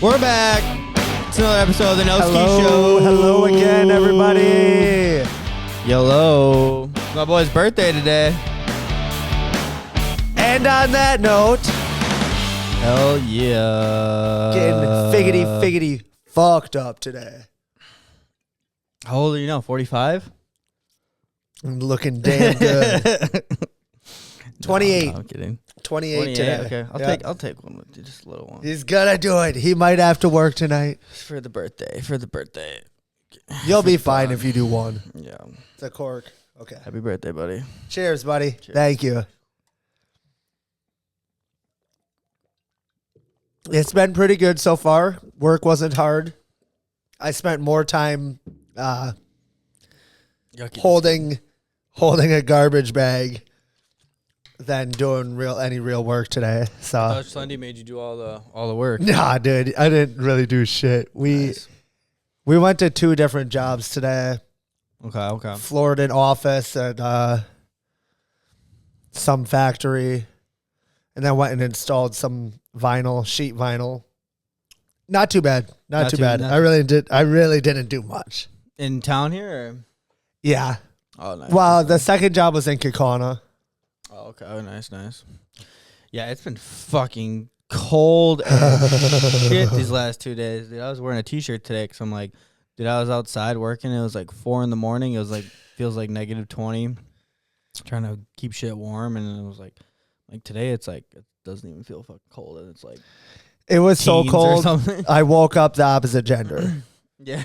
We're back. It's another episode of the Noski Show. Hello again, everybody. Yellow. It's my boy's birthday today. And on that note, Hell yeah. getting figgity fucked up today. How old are you now? 45? I'm looking damn good. 28. No, I'm kidding. 28 today. Okay. I'll take one with you, just a little one. He's gonna do it. He might have to work tonight. For the birthday. You'll be fine if you do one. Yeah. It's a cork. Okay. Happy birthday, buddy. Cheers, buddy. Cheers. Thank you. It's been pretty good so far. Work wasn't hard. I spent more time holding a garbage bag than doing any real work today. So Sunday made you do all the work. nah, dude, I didn't really do shit. We went to 2 different jobs today. Okay. Florida office and some factory, and then went and installed some sheet vinyl. Not too bad. Not too bad. I really didn't do much. In town here? Or? Yeah. Oh, nice. Well, the second job was in Kekona. Oh, okay. Oh, nice. Yeah, it's been fucking cold as shit these last 2 days. Dude, I was wearing a t-shirt today because I'm like, dude, I was outside working. It was like 4 in the morning. It was like, feels like negative 20. Trying to keep shit warm. And it was like today it's like, it doesn't even feel fucking cold. And it's like, it was so cold. I woke up the opposite gender. Yeah.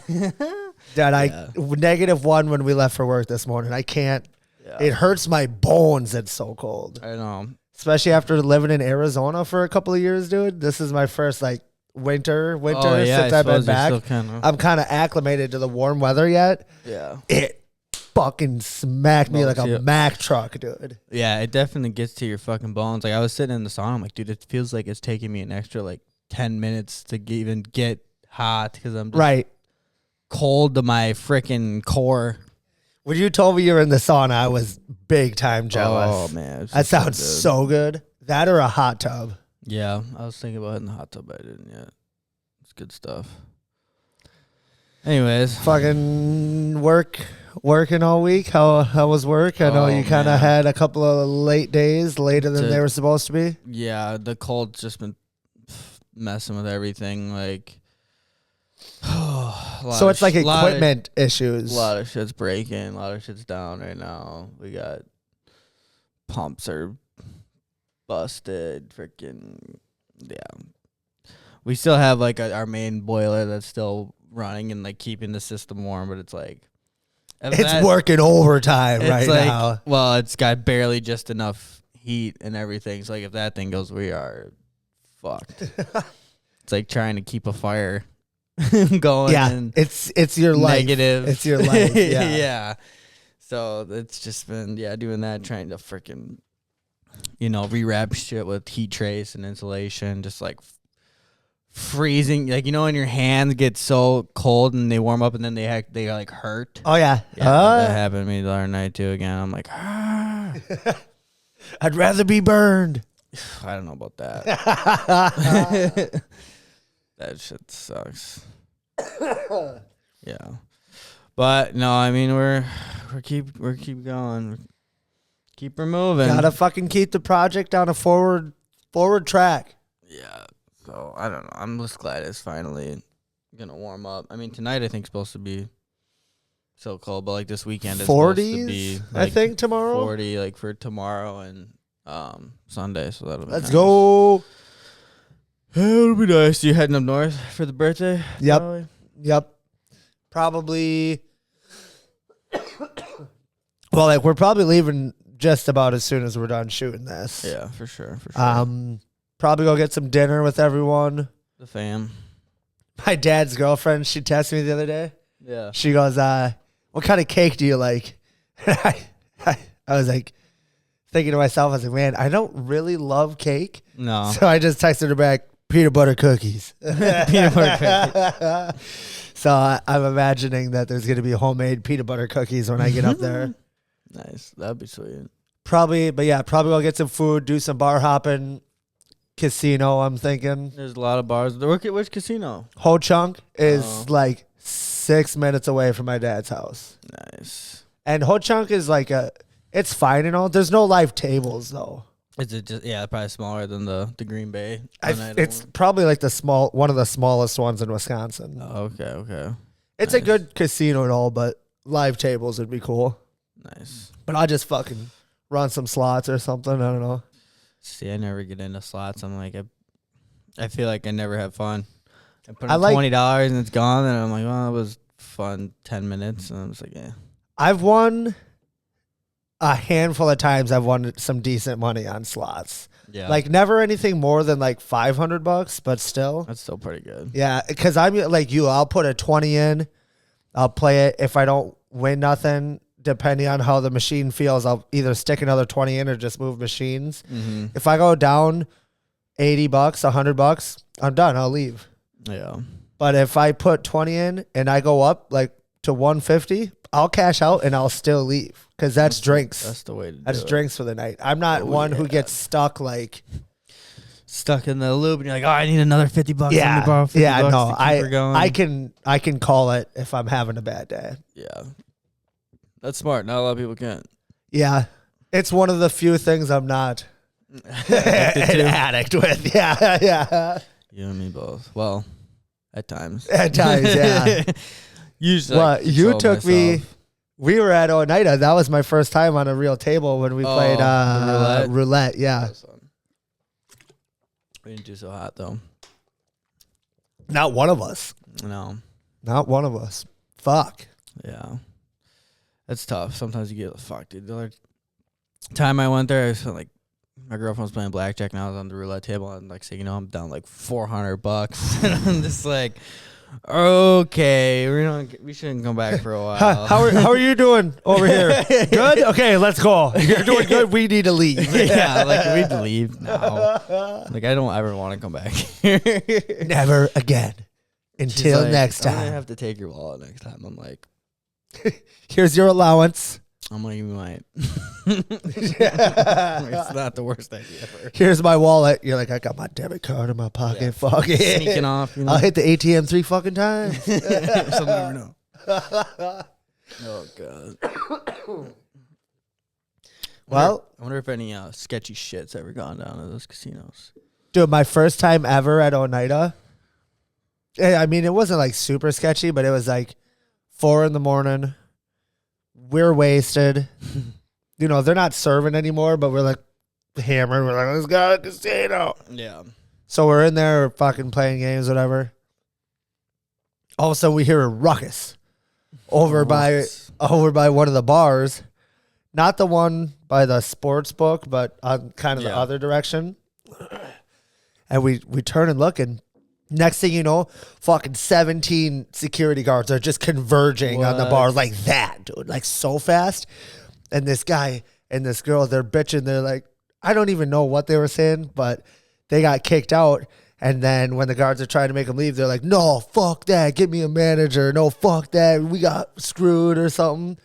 -1 when we left for work this morning. I can't. Yeah. It hurts my bones. It's so cold. I know. Especially after living in Arizona for a couple of years, dude. This is my first winter since I've been back. I'm kind of acclimated to the warm weather yet. Yeah. It fucking smacked me like a Mack truck, dude. Yeah, it definitely gets to your fucking bones. Like, I was sitting in the sauna. I'm like, dude, it feels like it's taking me an extra 10 minutes to even get hot because I'm just cold to my freaking core. When you told me you were in the sauna, I was big time jealous. Oh, man. That sounds so good. That or a hot tub. Yeah, I was thinking about hitting the hot tub, but I didn't yet. It's good stuff. Anyways. Fucking working all week. How was work? I know you kind of had a couple of late days, later than they were supposed to be. Yeah, the cold's just been messing with everything. So it's like equipment issues. A lot of shit's breaking. A lot of shit's down right now. We got pumps are busted. Freaking yeah. We still have our main boiler that's still running and keeping the system warm, but it's it's working overtime right now. Well, it's got barely just enough heat and everything. So if that thing goes, we are fucked. It's like trying to keep a fire going. Yeah, it's your life. Negative. It's your life. Yeah. Yeah. So it's just been doing that, trying to freaking rewrap shit with heat trace and insulation, just freezing. When your hands get so cold and they warm up and then they hurt. Oh yeah. That happened to me the other night too. Again, I'm like, I'd rather be burned. I don't know about that. That shit sucks. Yeah, but no, I mean we're keep going, keep removing. Gotta fucking keep the project on a forward track. Yeah. So I don't know. I'm just glad it's finally gonna warm up. I mean tonight I think supposed to be so cold, but this weekend is 40s, supposed to be I think tomorrow 40 for tomorrow and Sunday. So that'll be let's nice. go. It'll be nice. You heading up north for the birthday? Yep. Probably? Yep. Probably. Well, we're probably leaving just about as soon as we're done shooting this. Yeah, for sure. Probably go get some dinner with everyone. The fam. My dad's girlfriend, she texted me the other day. Yeah. She goes, what kind of cake do you like? I was thinking to myself, I was like, man, I don't really love cake. No. So I just texted her back, peanut butter cookies. Peanut butter cookies. So I'm imagining that there's going to be homemade peanut butter cookies when I get up there. Nice. That'd be sweet. Probably go get some food, do some bar hopping. casino, I'm thinking. There's a lot of bars. Which casino? Ho-Chunk is like 6 minutes away from my dad's house. Nice. And Ho-Chunk is like it's fine and all. There's no live tables though. Is it just probably smaller than the Green Bay? It's probably like one of the smallest ones in Wisconsin. Oh, okay. It's nice. a good casino and all, but live tables would be cool. Nice. But I'll just fucking run some slots or something. I don't know. See, I never get into slots. I'm like, I feel like I never have fun. I put I in like- $20 and it's gone, and I'm like, well, it was fun 10 minutes, and I'm just like, yeah. I've won a handful of times. I've won some decent money on slots. Yeah. Like never anything more than like $500, but still. That's still pretty good. Yeah, because I'm like you. I'll put a 20 in. I'll play it. If I don't win nothing, depending on how the machine feels, I'll either stick another 20 in or just move machines. Mm-hmm. If I go down $80, $100, I'm done. I'll leave. Yeah. But if I put 20 in and I go up like to 150, I'll cash out and I'll still leave because that's drinks. That's the way to do That's it. drinks for the night. I'm not one who gets stuck like Stuck in the loop, and you're like, oh, I need another $50. Let me yeah, borrow $50 yeah. No, to keep her going. I can call it if I'm having a bad day. Yeah. That's smart. Not a lot of people can. Yeah, it's one of the few things I'm not an addict with. Yeah. You and me both. Well, at times. At times, yeah. Usually. Well, you took me. We were at Oneida. That was my first time on a real table when we played roulette. Yeah. We didn't do so hot though. Not one of us. No. Not one of us. Fuck. Yeah. That's tough. Sometimes you get fucked, dude. The other time I went there, I felt like my girlfriend was playing blackjack and I was on the roulette table and like saying, I'm down like $400 and I'm just like, okay, we shouldn't come back for a while. How are you doing over here? Good? Okay, let's go. You're doing good. We need to leave. Yeah, like we need to leave now. Like I don't ever want to come back here. Never again. Until like, next I'm gonna time. have to take your wallet next time. I'm like, Here's your allowance. I'm like, you might. It's not the worst idea ever. Here's my wallet. You're like, I got my debit card in my pocket. Yeah, Fuck it. sneaking off. You know? I'll hit the ATM 3 fucking times. Some never know. Oh god. Well, I wonder if any sketchy shit's ever gone down to those casinos. dude, my first time ever at Oneida. I mean, it wasn't like super sketchy, but it was like 4 a.m. We're wasted. You know, they're not serving anymore, but we're like hammered. We're like, let's go to the casino. Yeah. So we're in there fucking playing games, whatever. All of a sudden we hear a ruckus over by one of the bars. Not the one by the sports book, but on kind of the other direction. And we turn and look, and next thing you know, fucking 17 security guards are just converging on the bar like that, dude. Like so fast. And this guy and this girl, they're bitching. They're like, I don't even know what they were saying, but they got kicked out. And then when the guards are trying to make them leave, they're like, no, fuck that. Get me a manager. No, fuck that. We got screwed or something.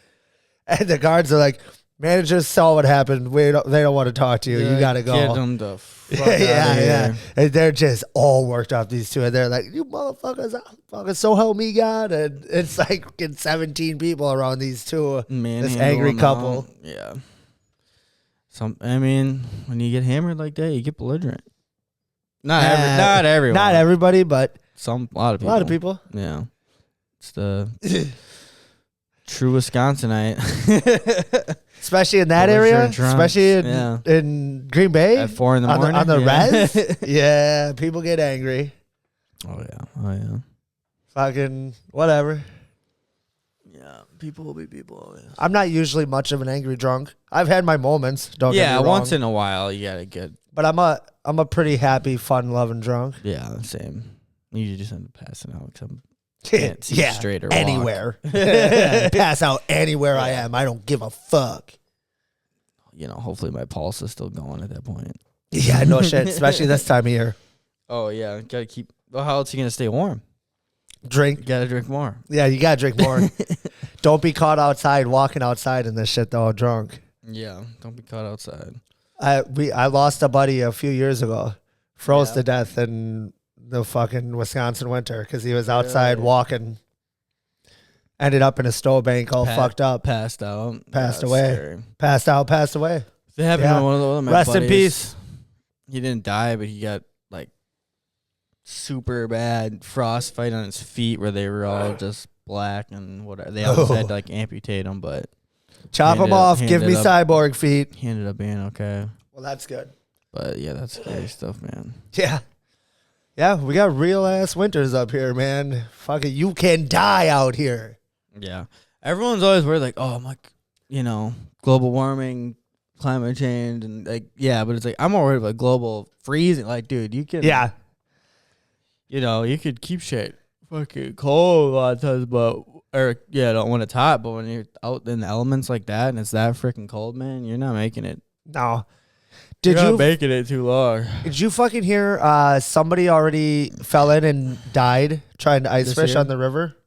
And the guards are like, managers saw what happened. They don't want to talk to you. You got to go. Get them the fuck out of here. And they're just all worked up, these two. And they're like, you motherfuckers, fucking so help me God. And it's like 17 people around these two. This angry couple. Yeah. I mean, when you get hammered like that, you get belligerent. Not everyone. Not everybody, but a lot of people. A lot of people. Yeah. It's the true Wisconsinite. Especially in that area. Especially in Green Bay. At 4 a.m. On the res. Yeah, people get angry. Oh, yeah. Fucking whatever. Yeah, people will be people. Yeah. I'm not usually much of an angry drunk. I've had my moments. Don't get me wrong. Once in a while you gotta get. But I'm a pretty happy, fun-loving drunk. Yeah, same. You just end up passing out because I can't see straight or anywhere. Pass out anywhere I am. I don't give a fuck. You know, hopefully my pulse is still going at that point. Yeah, no shit. Especially this time of year. Oh yeah, gotta keep. Well, how else are you gonna stay warm? Drink. You gotta drink more. Yeah, you gotta drink more. Don't be caught outside, walking outside in this shit though, drunk. Yeah, don't be caught outside. I lost a buddy a few years ago froze to death in the fucking Wisconsin winter because he was outside walking. Ended up in a snowbank all fucked up. Passed out. Passed away. Scary. Passed out, passed away. It happened to one of my Rest buddies. in peace. He didn't die, but he got like super bad frostbite on his feet where they were all just black and whatever. They almost had to like amputate him, but chop him off. Give me cyborg feet. He ended up being okay. Well, that's good. But yeah, that's scary stuff, man. Yeah. Yeah, we got real ass winters up here, man. Fuck it. You can die out here. Yeah. Everyone's always worried, like, oh, I'm like, global warming, climate change, and like, yeah, but it's like, I'm more worried about global freezing. Like, dude, you can, you could keep shit fucking cold a lot of times, don't when it's hot, but when you're out in the elements like that and it's that freaking cold, man, you're not making it. No. You're not making it too long. Did you fucking hear somebody already fell in and died trying to ice fish on the river?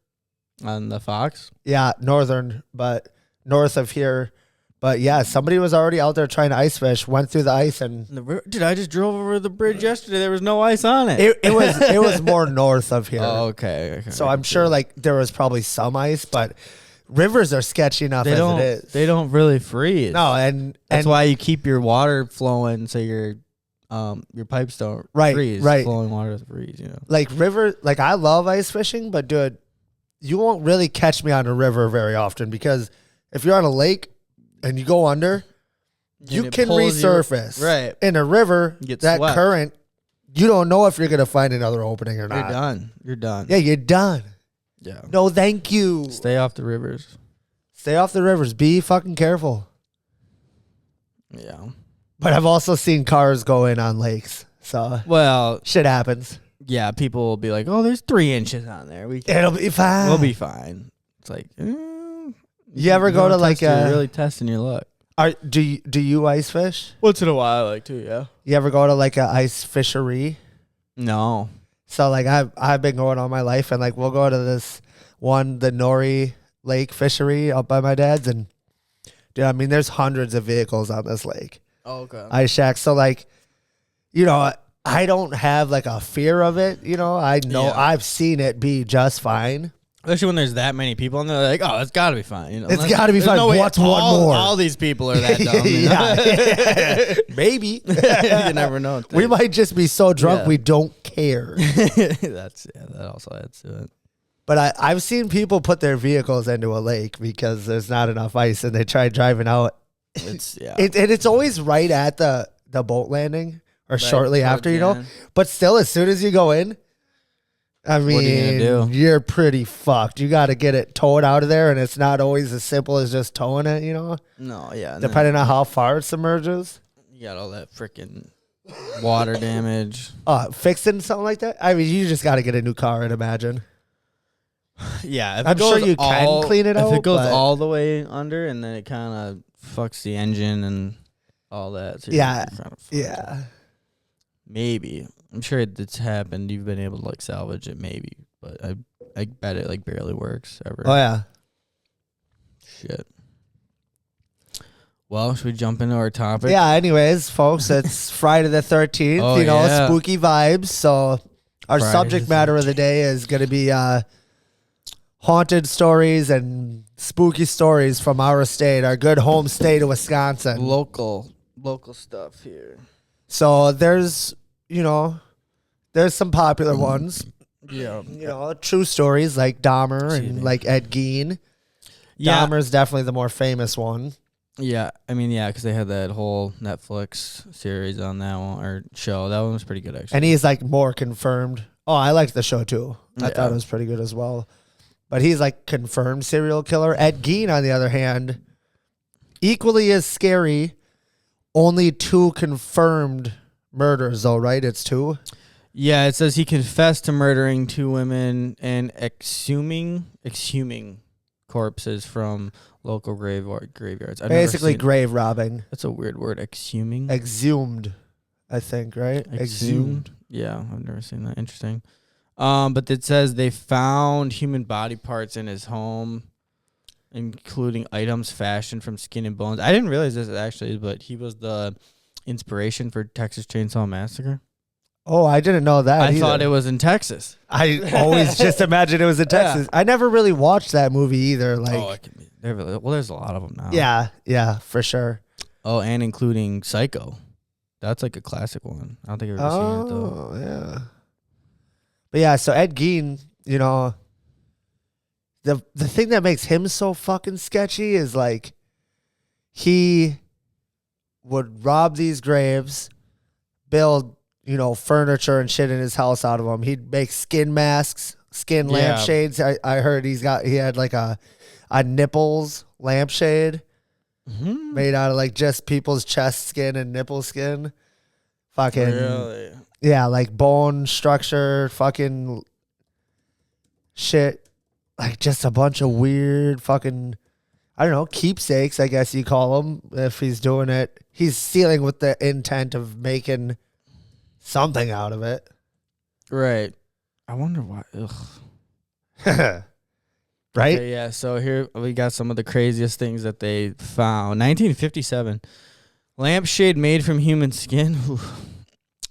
On the Fox? Yeah, northern, but north of here. But yeah, somebody was already out there trying to ice fish, went through the ice and dude, I just drove over the bridge yesterday. There was no ice on it. It was more north of here. Oh, okay. So I'm sure like there was probably some ice, but rivers are sketchy enough as it is. They don't really freeze. No, and that's why you keep your water flowing so your pipes don't freeze. Right. Flowing water doesn't freeze, Like I love ice fishing, but dude, you won't really catch me on a river very often because if you're on a lake and you go under, you can resurface. Right. In a river, that swept. current, you don't know if you're going to find another opening or not. You're done. Yeah, you're done. Yeah. No, thank you. Stay off the rivers. Stay off the rivers. Be fucking careful. Yeah. But I've also seen cars go in on lakes. So, shit happens. Yeah, people will be like, "Oh, there's 3 inches on there. It'll be fine. We'll be fine." It's like, you ever go to like you're really testing your luck. Do you ice fish? Once in a while, I like to. Yeah. You ever go to like a ice fishery? No. So like I've been going all my life, and like we'll go to this one, the Nori Lake fishery up by my dad's, and dude, I mean, there's hundreds of vehicles on this lake. Oh, okay. Ice shack. So like, I don't have like a fear of it. I know I've seen it be just fine. Especially when there's that many people and they're like, oh, it's got to be fine. It's got to be fine. No What's one more? All these people are that dumb. Maybe. You never know. We might just be so drunk we don't care. That also adds to it. But I've seen people put their vehicles into a lake because there's not enough ice and they try driving out. It's always right at the boat landing or shortly after, But still, as soon as you go in, I mean, what are you gonna do? You're pretty fucked. You got to get it towed out of there, and it's not always as simple as just towing it, No, yeah. Depending on how far it submerges. You got all that freaking water damage. Fixing something like that? I mean, you just got to get a new car, I'd imagine. Yeah. I'm sure you can clean it out. If it goes all the way under, and then it kind of fucks the engine and all that. So yeah. Yeah. Maybe. I'm sure it's happened. You've been able to like salvage it, maybe, but I bet it like barely works ever. Oh yeah. Shit. Well, should we jump into our topic? Yeah. Anyways, folks, it's Friday the 13th. Spooky vibes. So our subject matter of the day is going to be haunted stories and spooky stories from our state, our good home state of Wisconsin. Local stuff here. So there's some popular ones. Yeah. True stories like Dahmer and like Ed Gein. Yeah. Dahmer's definitely the more famous one. Yeah. I mean, yeah, because they had that whole Netflix series on that one, or show. That one was pretty good, actually. And he's like more confirmed. Oh, I liked the show too. I thought it was pretty good as well. But he's like confirmed serial killer. Ed Gein, on the other hand, equally as scary. Only 2 confirmed murders, though, right? It's 2? Yeah, it says he confessed to murdering 2 women and exhuming corpses from local graveyards. Basically grave robbing. That's a weird word, exhuming. Exhumed, I think, right? Exhumed. Yeah, I've never seen that. Interesting. But it says they found human body parts in his home, including items fashioned from skin and bones. I didn't realize this actually, but he was the inspiration for Texas Chainsaw Massacre. Oh, I didn't know that. I thought it was in Texas. I always just imagined it was in Texas. I never really watched that movie either. Like, it can be. Well, there's a lot of them now. Yeah, for sure. Oh, and including Psycho. That's like a classic one. I don't think I've ever seen it though. Oh, yeah. But yeah, so Ed Gein, you know, the thing that makes him so fucking sketchy is like he would rob these graves, build, you know, furniture and shit in his house out of them. He'd make skin masks, skin lampshades. I heard he had like a nipples lampshade made out of like just people's chest skin and nipple skin. Fucking Really? Yeah, like bone structure, fucking shit. Like just a bunch of weird fucking, I don't know, keepsakes, I guess you call them. If he's doing it, he's stealing with the intent of making something out of it. Right. I wonder why. Ugh. Right? Okay, yeah, so here we got some of the craziest things that they found. 1957. Lampshade made from human skin.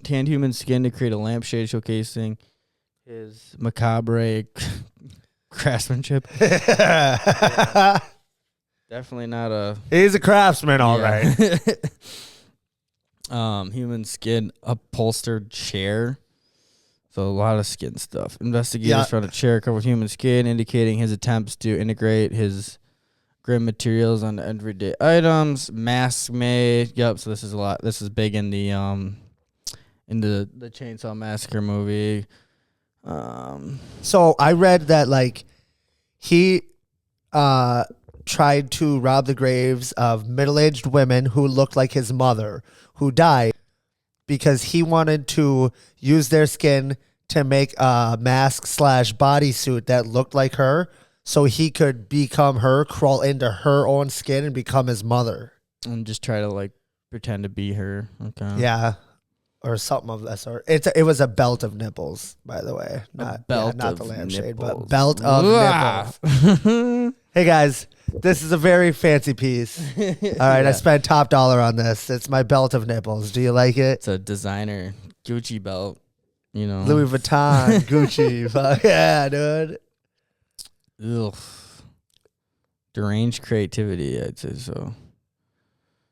Tanned human skin to create a lampshade showcasing his macabre craftsmanship. Definitely not a... He's a craftsman, all right. Human skin upholstered chair. So a lot of skin stuff. Investigators found a chair covered with human skin, indicating his attempts to integrate his grim materials on everyday items. Masks made. Yep. So this is a lot. This is big in the Chainsaw Massacre movie. So I read that like he tried to rob the graves of middle-aged women who looked like his mother, who died, because he wanted to use their skin to make a mask / bodysuit that looked like her, so he could become her, crawl into her own skin, and become his mother. And just try to like pretend to be her. Okay. Yeah. Or something of that sort. It was a belt of nipples, by the way. Not the lampshade, but belt of nipples. Hey guys, this is a very fancy piece. All right, I spent top dollar on this. It's my belt of nipples. Do you like it? It's a designer Gucci belt, you know. Louis Vuitton, Gucci. Fuck yeah, dude. Ugh. Deranged creativity, I'd say so.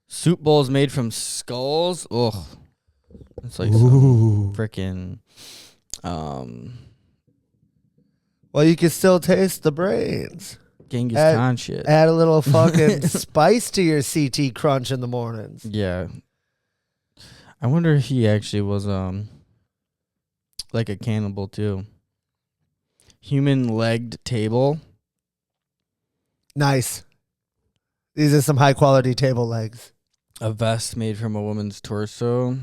Soup bowls made from skulls. Ugh. It's like some freaking. Well, you can still taste the brains. Genghis Khan shit. Add a little fucking spice to your CT crunch in the mornings. Yeah. I wonder if he actually was like a cannibal too. Human-legged table. Nice. These are some high-quality table legs. A vest made from a woman's torso.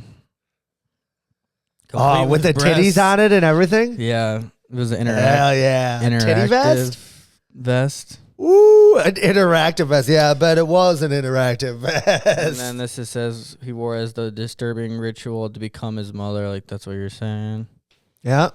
Oh, with the titties on it and everything? Yeah. It was an Hell yeah. Interactive titty vest. Ooh, an interactive vest. Yeah, I bet it was an interactive vest. And then this says he wore as the disturbing ritual to become his mother. Like, that's what you're saying. Yeah.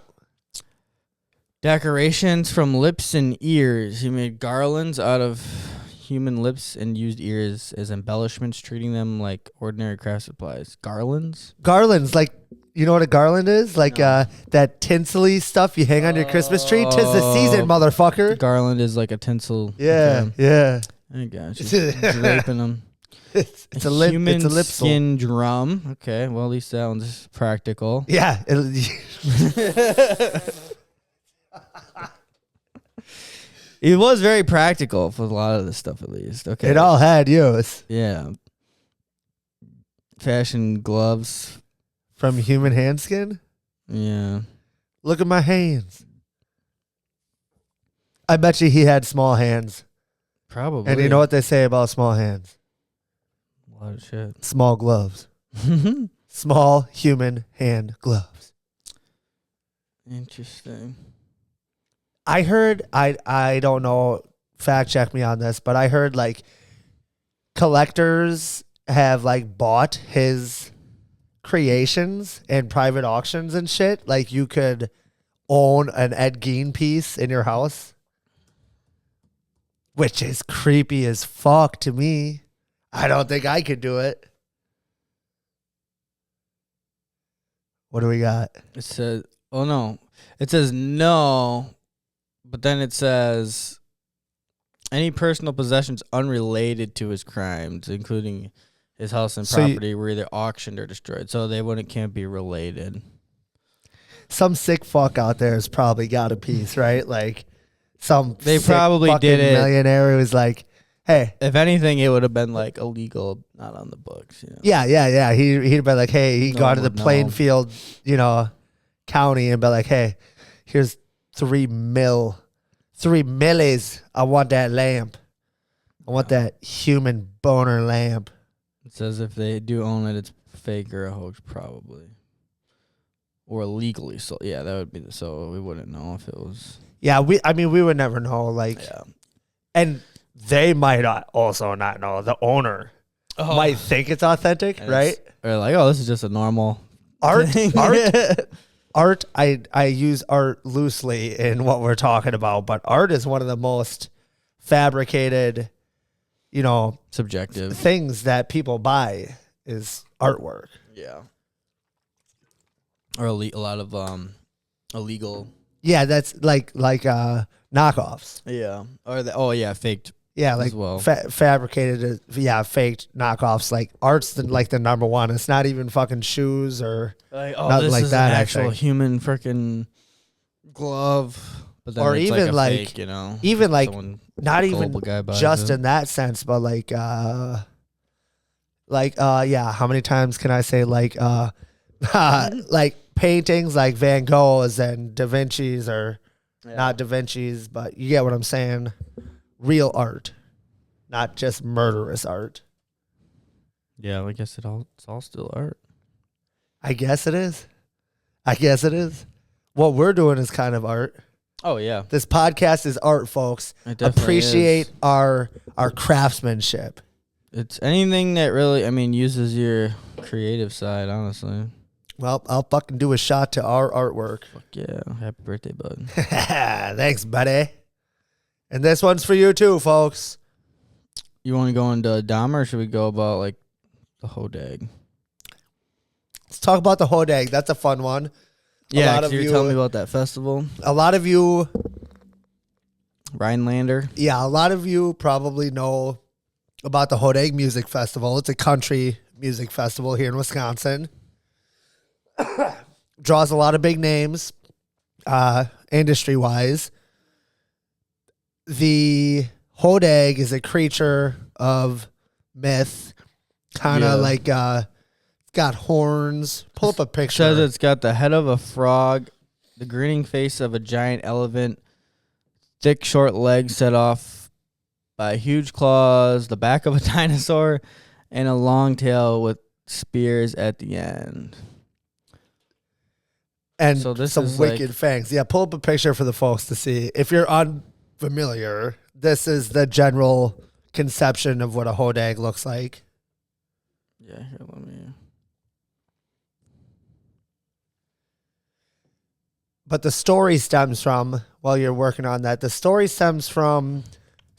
Decorations from lips and ears. He made garlands out of human lips and used ears as embellishments, treating them like ordinary craft supplies. Garlands? Garlands, like, you know what a garland is? Like that tinsely stuff you hang on your Christmas tree? 'Tis the season, motherfucker. Garland is like a tinsel. Yeah, yeah. I got you. Draping them. It's a lip. Human It's a lip skin drum. Okay, well, at least sounds practical. Yeah. It was very practical for a lot of this stuff, at least. Okay. It all had use. Yeah. Fashion gloves. From human hand skin? Yeah. Look at my hands. I bet you he had small hands. Probably. And you know what they say about small hands? A lot of shit. Small gloves. Small human hand gloves. Interesting. I heard, I don't know, fact check me on this, but I heard like collectors have like bought his creations in private auctions and shit. Like you could own an Ed Gein piece in your house, which is creepy as fuck to me. I don't think I could do it. What do we got? It says, oh no. It says no, but then it says any personal possessions unrelated to his crimes, including his house and property, were either auctioned or destroyed. So they can't be related. Some sick fuck out there has probably got a piece, right? Like they probably did it. Millionaire who was like, hey. If anything, it would have been like illegal, not on the books. You know? Yeah. He'd be like, hey, he'd go to the Plainfield, county and be like, hey, here's 3 millies. I want that lamp. I want that human boner lamp. It says if they do own it, it's fake or a hoax, probably. Or illegally. So, yeah, that would be so we wouldn't know if it was. Yeah, we would never know. Like, yeah. And they might also not know. The owner might think it's authentic, right? Or like, oh, this is just a normal art. Art. I use art loosely in what we're talking about, but art is one of the most fabricated, subjective things that people buy is artwork. Yeah. Or a lot of illegal. Yeah, that's like knockoffs. Yeah. Or faked. Yeah, like fabricated. Faked knockoffs. Like art's the number one. It's not even fucking shoes or nothing this like is that. An actual human freaking glove. But then it's even like fake, even like not even just in that sense, but like how many times can I say like like paintings like Van Gogh's and Da Vinci's or not Da Vinci's, but you get what I'm saying. Real art, not just murderous art. Yeah, I guess it's all still art. I guess it is. What we're doing is kind of art. Oh yeah, this podcast is art, folks. Appreciate our craftsmanship. It's anything that really, uses your creative side, honestly. Well, I'll fucking do a shot to our artwork. Fuck yeah. Happy birthday, bud. Thanks, buddy. And this one's for you too, folks. You want to go into Dahmer or should we go about like the Hodag? Let's talk about the Hodag. That's a fun one. Yeah, you're telling me about that festival. A lot of you... Rhinelander? Yeah, a lot of you probably know about the Hodag Music Festival. It's a country music festival here in Wisconsin. Draws a lot of big names, industry-wise. The Hodag is a creature of myth, kind of like it's got horns. Pull up a picture. It says it's got the head of a frog, the grinning face of a giant elephant, thick, short legs set off by huge claws, the back of a dinosaur, and a long tail with spears at the end. And so some wicked fangs. Yeah, pull up a picture for the folks to see. If you're unfamiliar, this is the general conception of what a Hodag looks like. Yeah, here, let me... But the story stems from, while you're working on that, it's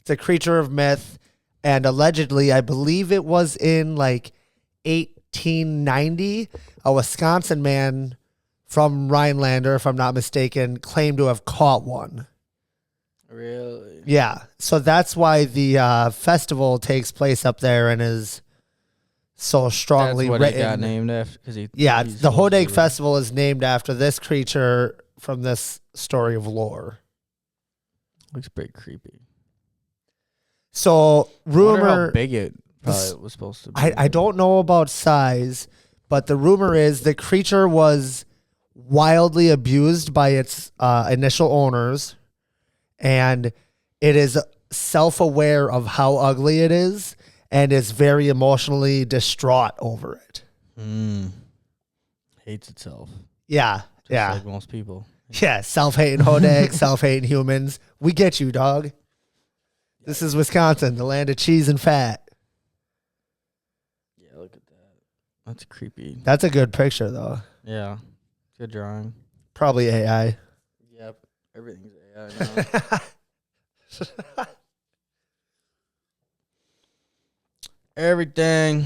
a creature of myth, and allegedly, I believe it was in like 1890, a Wisconsin man from Rhinelander, if I'm not mistaken, claimed to have caught one. Really? Yeah. So that's why the festival takes place up there and is so strongly written. That's what it got named after. The Hodag Festival is named after this creature from this story of lore. Looks pretty creepy. So rumor, I wonder how big it probably was supposed to be. I don't know about size, but the rumor is the creature was wildly abused by its initial owners, and it is self-aware of how ugly it is and is very emotionally distraught over it. Hates itself. Yeah. Just like most people. Yeah, self-hating Hodag, self-hating humans. We get you, dog. This is Wisconsin, the land of cheese and fat. Yeah, look at that. That's creepy. That's a good picture, though. Yeah. Good drawing. Probably AI. Yep. Everything's AI now. Everything.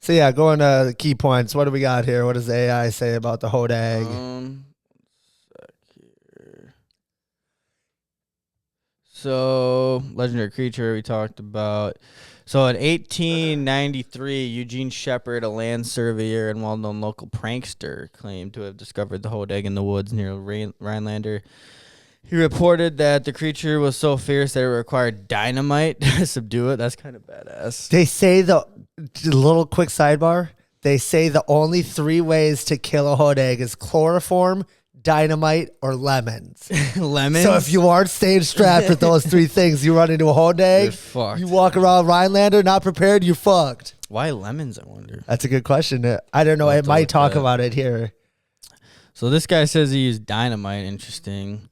So yeah, going to the key points. What do we got here? What does the AI say about the Hodag? Sec here. So legendary creature we talked about. So in 1893, Eugene Shepard, a land surveyor and well-known local prankster, claimed to have discovered the Hodag in the woods near Rhinelander. He reported that the creature was so fierce that it required dynamite to subdue it. That's kind of badass. They say the little quick sidebar. They say the only 3 ways to kill a Hodag is chloroform, dynamite, or lemons. Lemons? So if you aren't staying strapped with those 3 things, you run into a Hodag, you're fucked. You walk around Rhinelander not prepared, you're fucked. Why lemons, I wonder? That's a good question. I don't know. It might talk about it here. So this guy says he used dynamite. Interesting.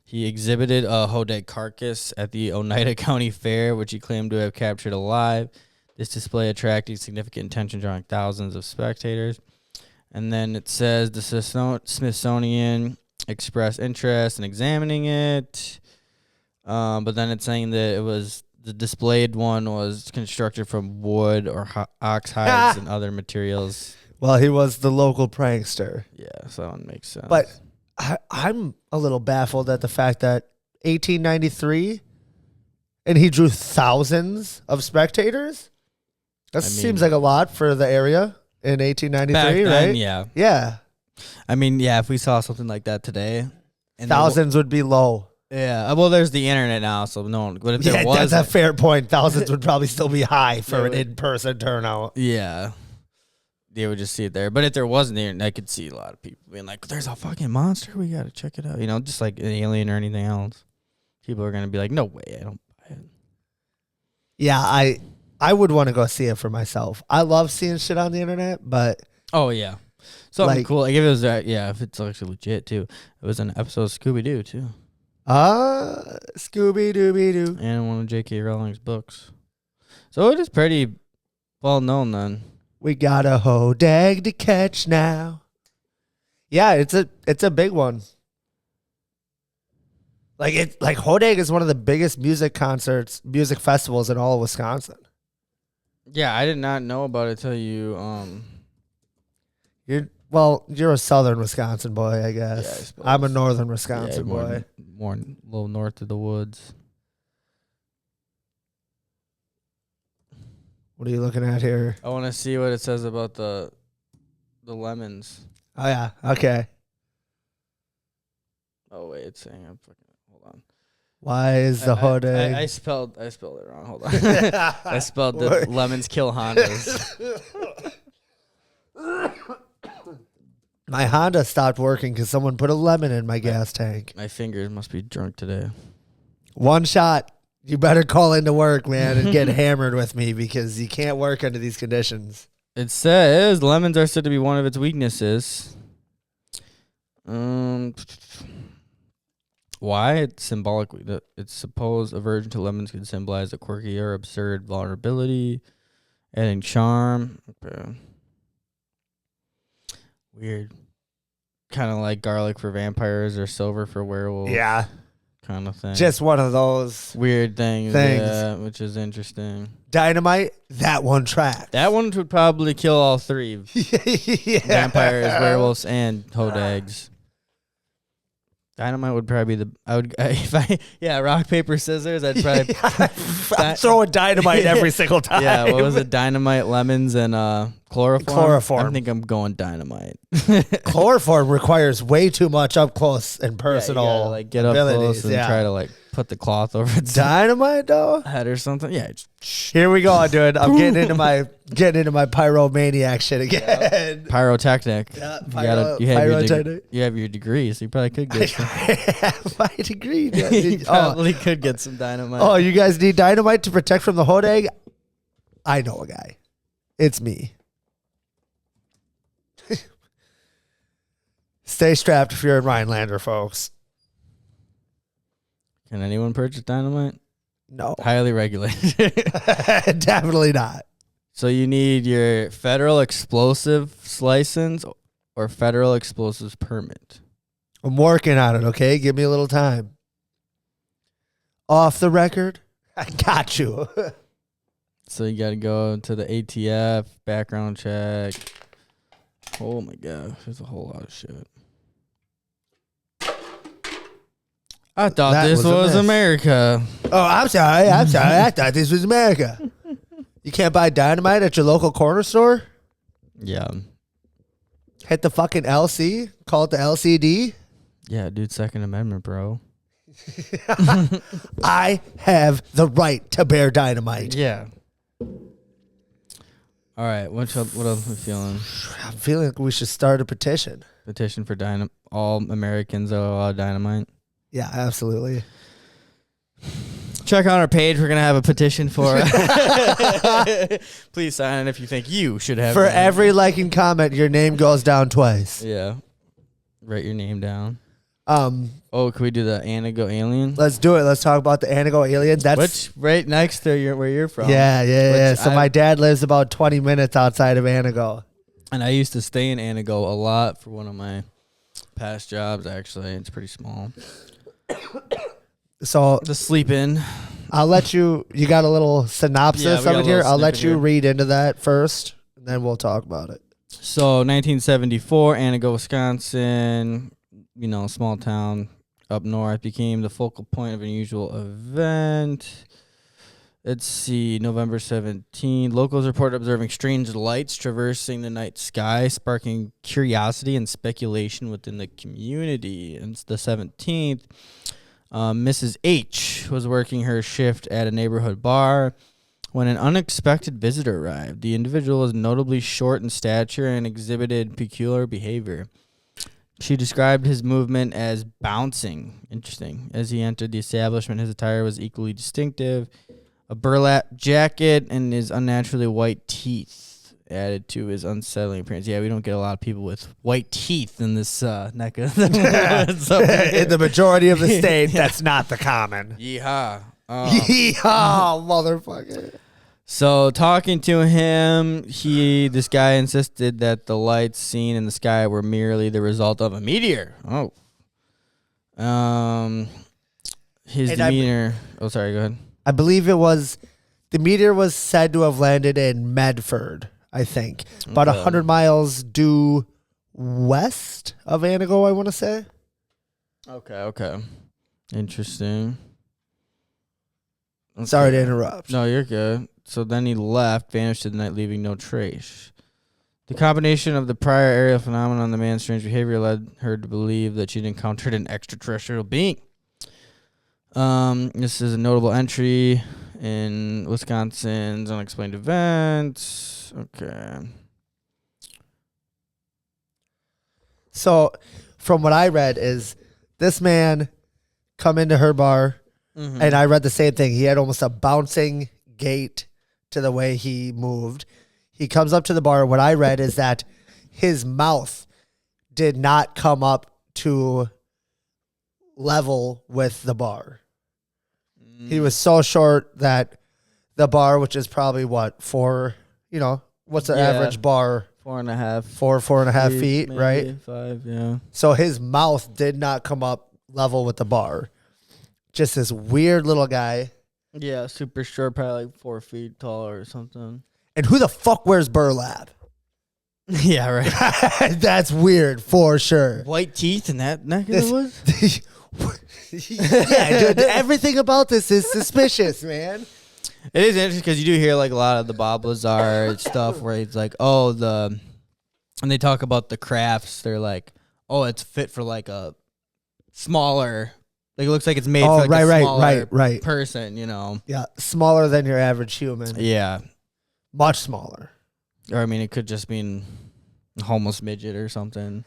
He exhibited a Hodag carcass at the Oneida County Fair, which he claimed to have captured alive. This display attracted significant attention, drawing thousands of spectators. And then it says the Smithsonian expressed interest in examining it. But then it's saying that it was the displayed one was constructed from wood or ox hides and other materials. Well, he was the local prankster. Yeah, so that one makes sense. But I'm a little baffled at the fact that 1893 and he drew thousands of spectators. That seems like a lot for the area in 1893, right? Yeah. Yeah. I mean, yeah, if we saw something like that today. And thousands would be low. Yeah. Well, there's the internet now, so no one. But if there was. That's a fair point. Thousands would probably still be high for an in-person turnout. Yeah. They would just see it there. But if there wasn't the internet, I could see a lot of people being like, there's a fucking monster. We got to check it out. You know, just like an alien or anything else. People are going to be like, no way. I don't buy it. Yeah, I would want to go see it for myself. I love seeing shit on the internet, but. Oh, yeah. Something cool. Like if it was, if it's actually legit, too. It was an episode of Scooby-Doo, too. Scooby-Dooby-Doo. And one of J.K. Rowling's books. So it is pretty well known then. We got a Hodag to catch now. Yeah, it's a big one. Like Hodag is one of the biggest music festivals in all of Wisconsin. Yeah, I did not know about it till you you're a southern Wisconsin boy, I guess. Yeah, I'm a northern Wisconsin boy. More a little north of the woods. What are you looking at here? I want to see what it says about the lemons. Oh yeah. Okay. Oh wait, it's saying hold on. Why is the Hodag? I spelled it wrong. Hold on. I spelled the lemons kill Hondas. My Honda stopped working because someone put a lemon in my gas tank. My fingers must be drunk today. One shot. You better call into work, man, and get hammered with me because you can't work under these conditions. It says lemons are said to be one of its weaknesses. Why? It's symbolically. It's supposed aversion to lemons can symbolize a quirky or absurd vulnerability, adding charm. Okay. Weird. Kind of like garlic for vampires or silver for werewolves. Yeah. Kind of thing. Just one of those weird things. Yeah, which is interesting. Dynamite, that one track. That one would probably kill all 3. Yeah. Vampires, werewolves, and Hodags. Dynamite would probably be rock, paper, scissors, I'd probably I'm throwing dynamite every single time. Yeah, what was it? Dynamite, lemons, and chloroform. I think I'm going dynamite. Chloroform requires way too much up close and personal. Yeah, you gotta, get up close and try to put the cloth over its dynamite though head or something. Yeah. Here we go, dude. I'm getting into my pyromaniac shit again. Yeah. Pyrotechnic. Yeah, you have your degree, so you probably could get some. I have my degree. You probably could get some dynamite. Oh, you guys need dynamite to protect from the Hodag? I know a guy. It's me. Stay strapped if you're in Rhinelander, folks. Can anyone purchase dynamite? No. Highly regulated. Definitely not. So you need your federal explosives license or federal explosives permit. I'm working on it, okay? Give me a little time. Off the record, I got you. So you got to go to the ATF, background check. Oh my God, there's a whole lot of shit. I thought this was America. Oh, I'm sorry. I thought this was America. You can't buy dynamite at your local corner store? Yeah. Hit the fucking LC? Call it the LCD? Yeah, dude, Second Amendment, bro. I have the right to bear dynamite. Yeah. All right, what else are we feeling? I'm feeling like we should start a petition. Petition for all Americans allow dynamite. Yeah, absolutely. Check on our page. We're going to have a petition for please sign it if you think you should have. For every like and comment, your name goes down twice. Yeah. Write your name down. Can we do the Antigo alien? Let's do it. Let's talk about the Antigo alien. That's right next to where you're from. Yeah. So my dad lives about 20 minutes outside of Antigo. And I used to stay in Antigo a lot for one of my past jobs, actually. It's pretty small. So to sleep in. I'll let you got a little synopsis of it here. I'll let you read into that first, and then we'll talk about it. So 1974, Antigo, Wisconsin, small town up north, became the focal point of an unusual event. Let's see, November 17. Locals reported observing strange lights traversing the night sky, sparking curiosity and speculation within the community. And it's the 17th. Mrs. H was working her shift at a neighborhood bar when an unexpected visitor arrived. The individual was notably short in stature and exhibited peculiar behavior. She described his movement as bouncing. Interesting. As he entered the establishment, his attire was equally distinctive. A burlap jacket and his unnaturally white teeth added to his unsettling appearance. Yeah, we don't get a lot of people with white teeth in this neck of the woods. In the majority of the state, that's not the common. Yeehaw. Yeehaw, motherfucker. So talking to him, this guy insisted that the lights seen in the sky were merely the result of a meteor. Oh. His demeanor. Sorry, go ahead. I believe the meteor was said to have landed in Medford, I think. About 100 miles due west of Antigo, I want to say. Okay. Interesting. Okay. Sorry to interrupt. No, you're good. So then he left, vanished in the night, leaving no trace. The combination of the prior aerial phenomenon and the man's strange behavior led her to believe that she'd encountered an extraterrestrial being. This is a notable entry in Wisconsin's unexplained events. Okay. So, from what I read is this man come into her bar, and I read the same thing. He had almost a bouncing gait to the way he moved. He comes up to the bar. What I read is that his mouth did not come up to level with the bar. He was so short that the bar, which is probably what's the average bar? 4.5. 4.5 feet, maybe, right? 5, yeah. So his mouth did not come up level with the bar. Just this weird little guy. Yeah, super short, probably like 4 feet tall or something. And who the fuck wears burlap? Yeah, right. That's weird for sure. White teeth in that neck of the woods? Yeah, dude, everything about this is suspicious, man. It is interesting because you do hear like a lot of the Bob Lazar stuff where it's like, and they talk about the crafts. They're like, it's fit for like a smaller, like it looks like it's made for like a smaller person, Yeah, smaller than your average human. Yeah. Much smaller. Or I mean, it could just mean a homeless midget or something.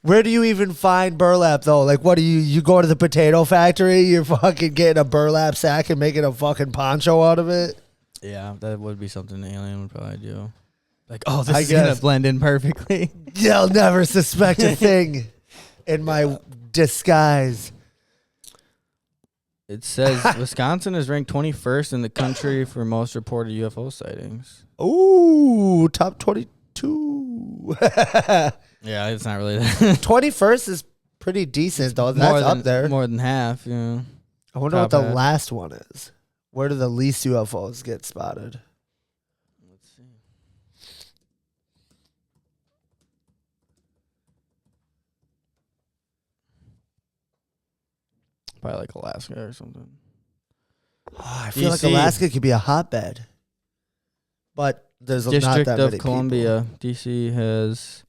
Where do you even find burlap, though? Like, what do you go to the potato factory? You're fucking getting a burlap sack and making a fucking poncho out of it? Yeah, that would be something the alien would probably do. Like, this is going to blend in perfectly. You'll never suspect a thing in my disguise. It says Wisconsin is ranked 21st in the country for most reported UFO sightings. Ooh, top 22. Yeah, it's not really that. 21st is pretty decent, though. That's up there. More than half, yeah. I wonder what the last one is. Where do the least UFOs get spotted? Let's see. Probably like Alaska or something. Oh, I feel like DC. Alaska could be a hotbed. But there's not District that of many Columbia. DC has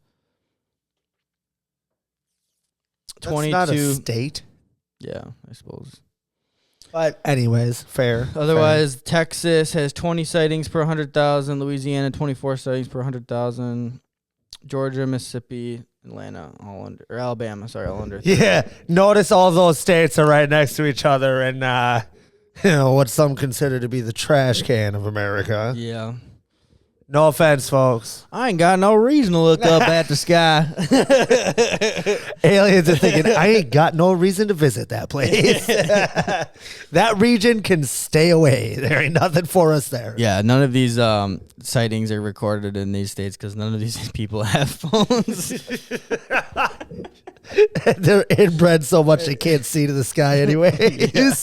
people. 22. That's not a state. Yeah, I suppose. But anyways, fair. Otherwise, Texas has 20 sightings per 100,000. Louisiana, 24 sightings per 100,000. Georgia, Mississippi, Atlanta, all under, or Alabama, sorry, all under. Yeah, notice all those states are right next to each other, and what some consider to be the trash can of America. Yeah. No offense, folks. I ain't got no reason to look up at the sky. Aliens are thinking, I ain't got no reason to visit that place. That region can stay away. There ain't nothing for us there. Yeah, none of these sightings are recorded in these states because none of these people have phones. They're inbred so much they can't see to the sky anyways. Yeah.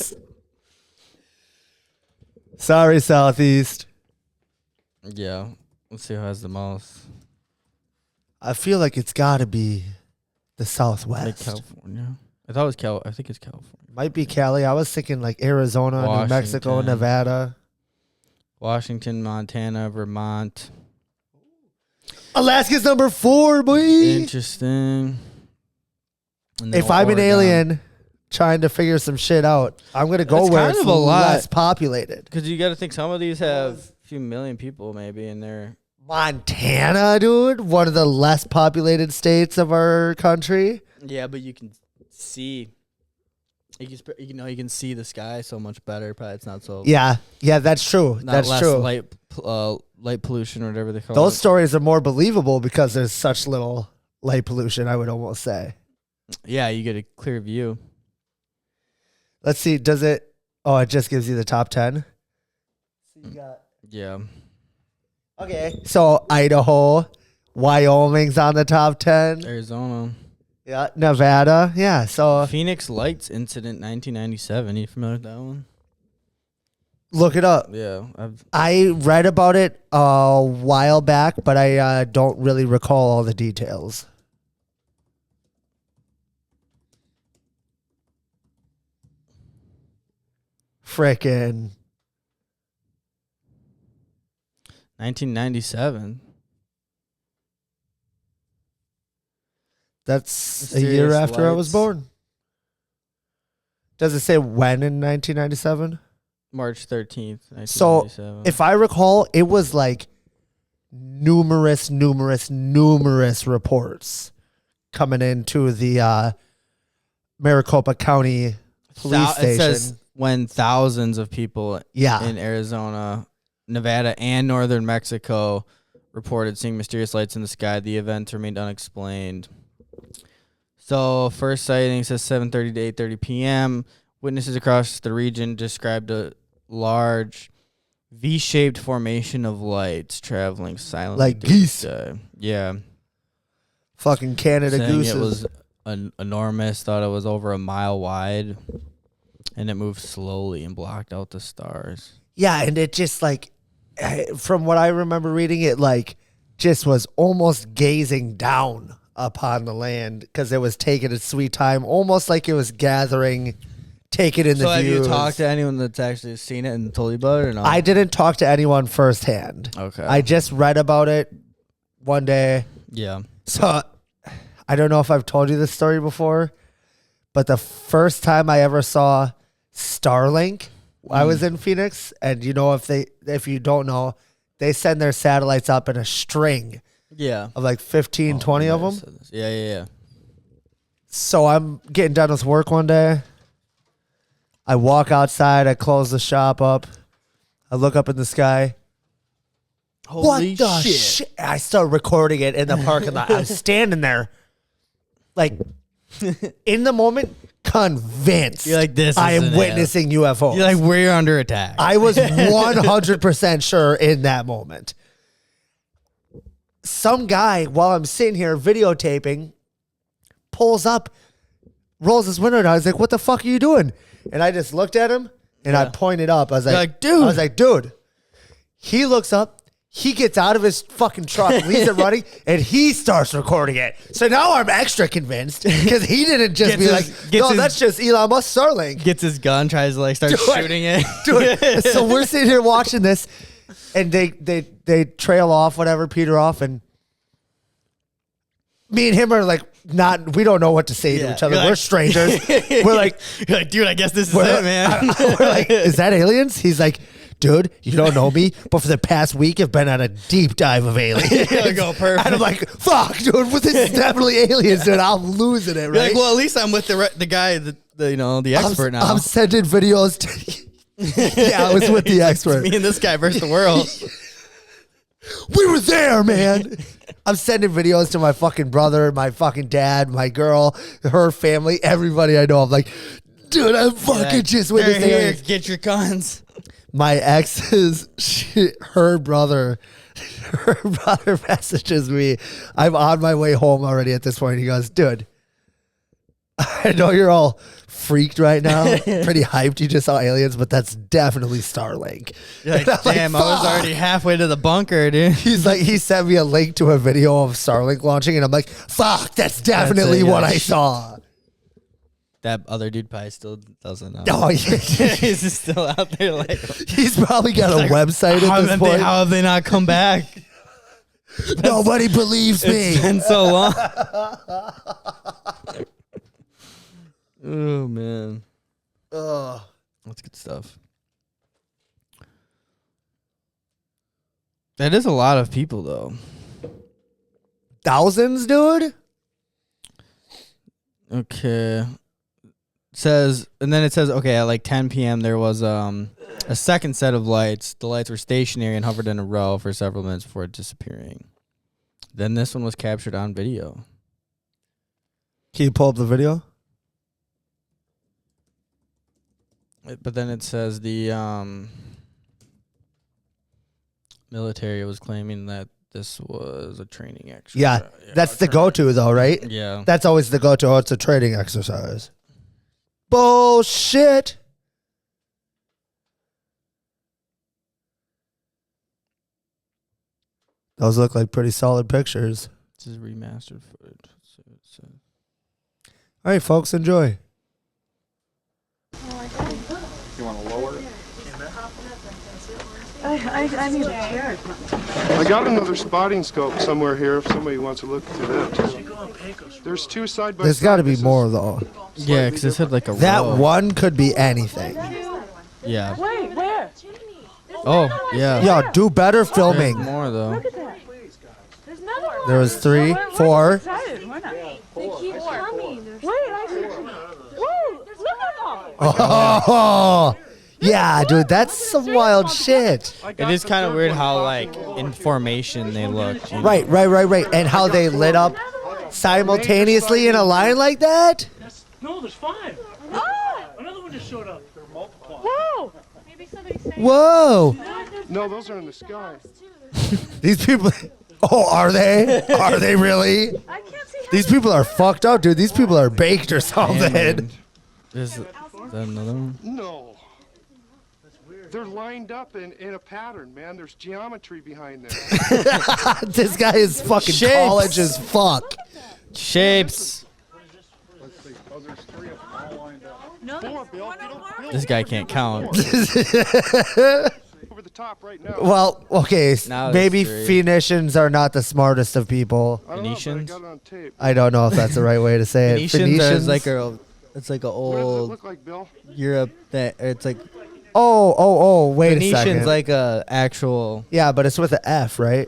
Sorry, Southeast. Yeah, let's see who has the most. I feel like it's got to be the Like Southwest. California. I thought it was I think it's California. Might be Cali. I was thinking like Arizona, New Mexico, Washington. Nevada. Washington, Montana, Vermont. Alaska's number 4, boy. Interesting. And then If I'm an Oregon. alien trying to figure some shit out, I'm going to go That's where kind it's of a lot. less populated. Because you got to think some of these have a few million people maybe in there. Montana, dude, one of the less populated states of our country. Yeah, but you can see. You can see the sky so much better. Probably it's not so. Yeah, that's true. Not That's less true. light pollution or whatever they call Those it. stories are more believable because there's such little light pollution, I would almost say. Yeah, you get a clear view. Let's see, does it? Oh, it just gives you the top 10. So you got. Yeah. Okay, so Idaho, Wyoming's on the top 10. Arizona. Yeah, Nevada. Yeah, so Phoenix Lights incident 1997. You familiar with that one? look it up. Yeah. I read about it a while back, but I don't really recall all the details. Frickin' 1997. That's a year Mysterious after I was Lights. born. Does it say when in 1997? March 13th, So 1997. if I recall, it was like numerous reports coming into the Maricopa County police It station. says when thousands of people Yeah. in Arizona, Nevada, and northern Mexico reported seeing mysterious lights in the sky. The event remained unexplained. So first sighting says 7:30 to 8:30 p.m. Witnesses across the region described a large V-shaped formation of lights traveling silently. Like through the geese. sky. Yeah. Fucking Canada Saying gooses. it was enormous, thought it was over a mile wide, and it moved slowly and blocked out the stars. Yeah, and it just like, from what I remember reading, it like just was almost gazing down upon the land because it was taking its sweet time, almost like it was gathering, taking in the So have views. you talked to anyone that's actually seen it and told you about it or no? I didn't talk to anyone firsthand. Okay. I just read about it one day. Yeah. So I don't know if I've told you this story before, but the first time I ever saw Starlink, I was in Phoenix, and if you don't know, they send their satellites up in a string Yeah. of like 15, 20 of them. Yeah. So I'm getting done with work one day. I walk outside. I close the shop up. I look up in the sky. Holy what the shit. shit? I start recording it in the parking lot. I'm standing there, like, in the moment, convinced You're like, this I am isn't it. witnessing UFOs. You're like, we're under attack. I was 100% sure in that moment. Some guy, while I'm sitting here videotaping, pulls up, rolls his window down. He's like, what the fuck are you doing? And I just looked at him, And I pointed up. I was like, dude. I was like, dude. He looks up. He gets out of his fucking truck, leaves it running, and he starts recording it. So now I'm extra convinced because he didn't just be like, no, that's just Elon Musk Starlink. Gets his gun, tries to like start shooting it. Dude, so we're sitting here watching this, and they trail off, whatever, peter off, and me and him are like, we don't know what to say to each other. We're strangers. We're like, you're like, dude, I guess this is it, man. We're like, is that aliens? He's like, dude, you don't know me, but for the past week, I've been on a deep dive of aliens. Go perfect. And I'm like, fuck, dude, this is definitely aliens, dude. I'm losing it, right? You're like, well, at least I'm with the guy, the expert now. I'm sending videos to yeah, I was with the expert. Me and this guy versus the world. We were there, man. I'm sending videos to my fucking brother, my fucking dad, my girl, her family, everybody I know. I'm like, dude, I'm fucking just with this aliens. Get your guns. My ex's, her brother messages me. I'm on my way home already at this point. He goes, dude, I know you're all freaked right now, pretty hyped. You just saw aliens, but that's definitely Starlink. You're like, damn, I was already halfway to the bunker, dude. He's like, he sent me a link to a video of Starlink launching, and I'm like, fuck, that's definitely what I saw. That other dude probably still doesn't know. Oh, yeah. He's just still out there like... He's probably got a website at this point. How have they not come back? Nobody believes me. It's been so long. Oh, man. That's good stuff. That is a lot of people, though. Thousands, dude? Okay. Says, and then it says, okay, at like 10 p.m. there was a second set of lights. The lights were stationary and hovered in a row for several minutes before disappearing. Then this one was captured on video. Can you pull up the video? But then it says the military was claiming that this was a training exercise. Yeah, that's the go-to though, right? Yeah. That's always the go-to. Oh, it's a training exercise. Bullshit. Those look like pretty solid pictures. This is remastered footage. All right, folks, enjoy. You want to lower it? I need a chair. I got another spotting scope somewhere here if somebody wants to look through that too. There's two side by side. There's got to be more, though. Yeah, because it said like a That row. one could be anything. Yeah. Wait, where? Oh, yeah. Yo, do better filming. There's more, though. Look at that. There's another one. There was 3, 4. Why not? They keep coming. Wait, I see. Whoa, look at them. Oh, yeah, dude, that's some wild shit. It is kind of weird how, like, in formation they look. You know? Right. And how they lit up simultaneously in a line like that? No, there's 5. Oh, Another one just showed up. They're multiplying. whoa. Whoa. No, those are in the sky. These people. Oh, are they? Are they really? I can't see how These people are fucked up, dude. These people are baked or something. Man. Is that another one? No. They're lined up in a pattern, man. There's geometry behind this. This guy is fucking Shapes. college as fuck. Shapes. Let's see. Oh, there's 3 of them all lined up. No, Come on, Bill. This guy can't count. Over the top right now. Well, okay, Now maybe there's 3. Phoenicians are not the smartest of people. I don't know, but I Phoenicians? got it on tape. I don't know if that's the right way to say it. Phoenicians is like it's like a What does it old look like, Bill? Europe that it's like Wait a Phoenicians second. like a actual. Yeah, but it's with an F, right?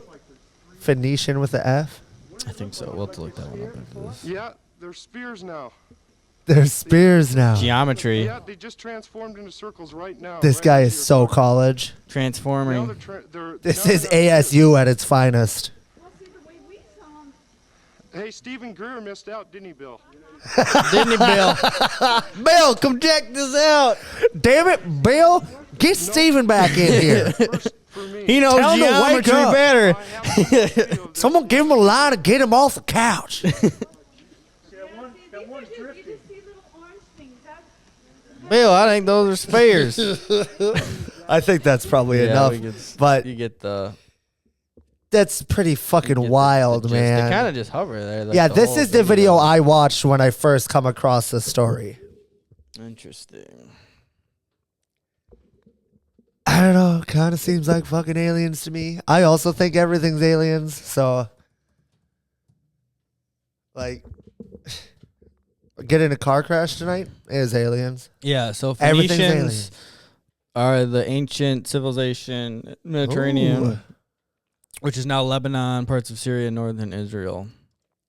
Phoenician with the F? I think so. We'll have to look that one up after this. Yeah, they're spears now. They're spears now. Geometry. Yeah, they just transformed into circles right now. This right guy into is your so car. college. Now Transforming. This now is they're- ASU at its finest. Hey, Stephen Greer missed out, didn't he, Bill? Didn't he, Bill? Bill, come check this out. Damn it, Bill. Get Steven back in here. First for me. He knows Tell him to wake geometry up. better. I have a video that- Someone give him a line and get him off the couch. That one's drifting. Bill, I think those are spares. I think that's probably enough. But you get the. That's pretty fucking wild, man. They kind of just hover there. Like yeah, this is the video I watched when I first come across this story. Interesting. I don't know. Kind of seems like fucking aliens to me. I also think everything's aliens. So, like, get in a car crash tonight is aliens. Yeah, so Everything's Phoenicians aliens. are the ancient civilization, Mediterranean, Ooh. which is now Lebanon, parts of Syria, northern Israel.